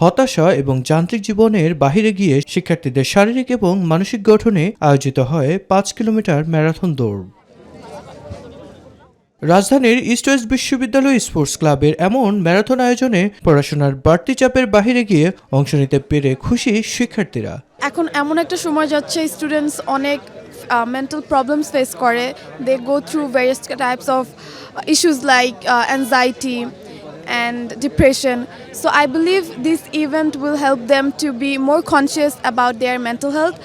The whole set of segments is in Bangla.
হতাশা এবং যান্ত্রিক জীবনের বাহিরে গিয়ে শিক্ষার্থীদের শারীরিক এবং মানসিক গঠনে আয়োজিত হয় 5 কিলোমিটার ম্যারাথন দৌড়। রাজধানীর ইস্ট ওয়েস্ট বিশ্ববিদ্যালয় স্পোর্টস ক্লাবের এমন ম্যারাথন আয়োজনে পড়াশোনার বাড়তি চাপের বাহিরে গিয়ে অংশ নিতে পেরে খুশি শিক্ষার্থীরা। এখন এমন একটা সময় যাচ্ছে, স্টুডেন্টস অনেক মেন্টাল প্রবলেমস ফেস করে। They go through various types of issues like anxiety and depression. So I believe this event will help them to be more conscious about their mental health.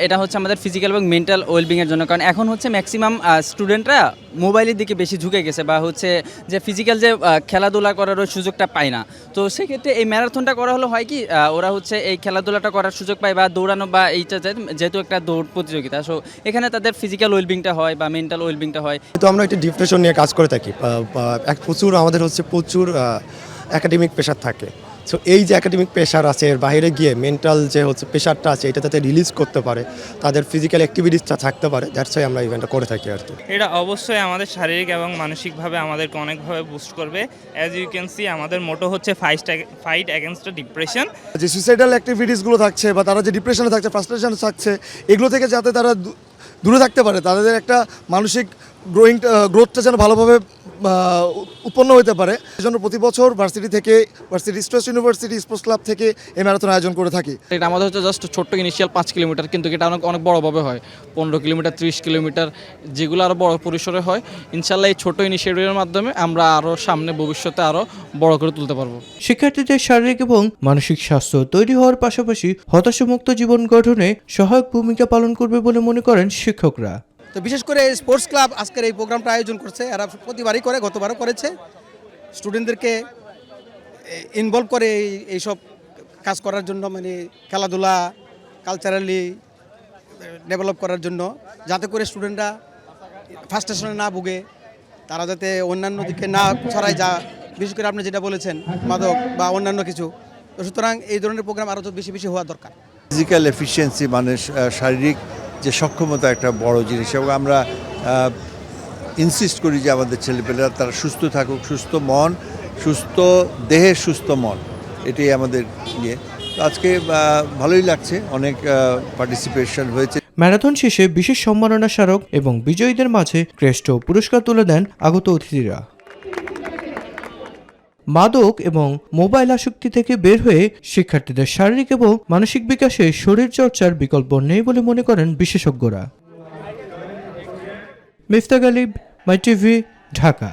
এটা হচ্ছে আমাদের ফিজিক্যাল এবং মেন্টাল ওয়েলবিং এর জন্য, কারণ এখন হচ্ছে ম্যাক্সিমাম স্টুডেন্টরা মোবাইলের দিকে বেশি ঝুঁকে গেছে বা হচ্ছে যে ফিজিক্যাল যে খেলাধুলা করার সুযোগটা পায় না। তো সেক্ষেত্রে এই ম্যারাথনটা করা হলো হয় কি, ওরা হচ্ছে এই খেলাধুলাটা করার সুযোগ পায় বা দৌড়ানো বা এইটা যেহেতু একটা দৌড় প্রতিযোগিতা, সো এখানে তাদের ফিজিক্যাল ওয়েলবিংটা হয় বা মেন্টাল ওয়েলবিংটা হয়। তো আমরা একটা ডিপ্রেশন নিয়ে কাজ করে থাকি, প্রচুর আমাদের হচ্ছে প্রচুর একাডেমিক প্রেশার থাকে। সো এই যে একাডেমিক প্রেশার আছে, এর বাইরে গিয়ে মেন্টাল যে হচ্ছে প্রেশারটা আছে এটা যাতে রিলিজ করতে পারে, তাদের ফিজিক্যাল অ্যাক্টিভিটিসটা থাকতে পারে, দ্যাটস ওয়াই আমরা ইভেন্টটা করে থাকি আর কি। এটা অবশ্যই আমাদের শারীরিক এবং মানসিকভাবে আমাদেরকে অনেকভাবে বুস্ট করবে। অ্যাজ ইউ ক্যান সি, আমাদের মোটো হচ্ছে ফাইট অ্যাগেনস্ট ডিপ্রেশন। যে সুইসাইডাল অ্যাক্টিভিটিসগুলো থাকছে বা তারা যে ডিপ্রেশনে থাকছে, ফ্রাস্ট্রেশনে থাকছে, এগুলো থেকে যাতে তারা দূরে থাকতে পারে, তাদের একটা মানসিক গ্রোথটা যেন ভালোভাবে উৎপন্ন হতে পারে, সেজন্য প্রতি বছর varsity east West university sports club থেকে এই ম্যারাথন আয়োজন করে থাকি। এটা আমাদের হচ্ছে জাস্ট ছোট্ট ইনিশিয়াল 5 কিলোমিটার, কিন্তু এটা অনেক বড়ভাবে হয়, 15 কিলোমিটার, 30 কিলোমিটার, যেগুলো আরও বড় পরিসরে হয়। ইনশাল্লাহ এই ছোট ইনিশিয়েটিভের মাধ্যমে আমরা আরও সামনে ভবিষ্যতে আরও বড় করে তুলতে পারবো। শিক্ষার্থীদের শারীরিক এবং মানসিক স্বাস্থ্য তৈরি হওয়ার পাশাপাশি হতাশামুক্ত জীবন গঠনে সহায়ক ভূমিকা পালন করবে বলে মনে করেন শিক্ষকরা। তো বিশেষ করে স্পোর্টস ক্লাব আজকের এই প্রোগ্রামটা আয়োজন করছে, এরা প্রতিবারই করে, গতবারও করেছে। স্টুডেন্টদেরকে ইনভলভ করে এইসব কাজ করার জন্য, মানে খেলাধুলা কালচারালি ডেভেলপ করার জন্য, যাতে করে স্টুডেন্টরা ফ্রাস্ট্রেশনে না ভুগে, তারা যাতে অন্যান্য দিকে না ছড়ায়, যা বিশেষ করে আপনি যেটা বলেছেন মাদক বা অন্যান্য কিছু। তো সুতরাং এই ধরনের প্রোগ্রাম আরও বেশি বেশি হওয়া দরকার। ফিজিক্যাল এফিসিয়েন্সি মানে শারীরিক যে সক্ষমতা একটা বড় জিনিস, এবং আমরা ইনসিস্ট করি যে আমাদের ছেলেপেলেরা তারা সুস্থ থাকুক, সুস্থ মন, সুস্থ দেহে সুস্থ মন, এটাই আমাদের ইয়ে। আজকে ভালোই লাগছে, অনেক পার্টিসিপেশন হয়েছে। ম্যারাথন শেষে বিশেষ সম্মাননা স্মারক এবং বিজয়ীদের মাঝে ক্রেস্ট ও পুরস্কার তুলে দেন আগত অতিথিরা। মাদক এবং মোবাইল আসক্তি থেকে বের হয়ে শিক্ষার্থীদের শারীরিক এবং মানসিক বিকাশে শরীরচর্চার বিকল্প নেই বলে মনে করেন বিশেষজ্ঞরা। মিফতা গালিব, মাই টিভি, ঢাকা।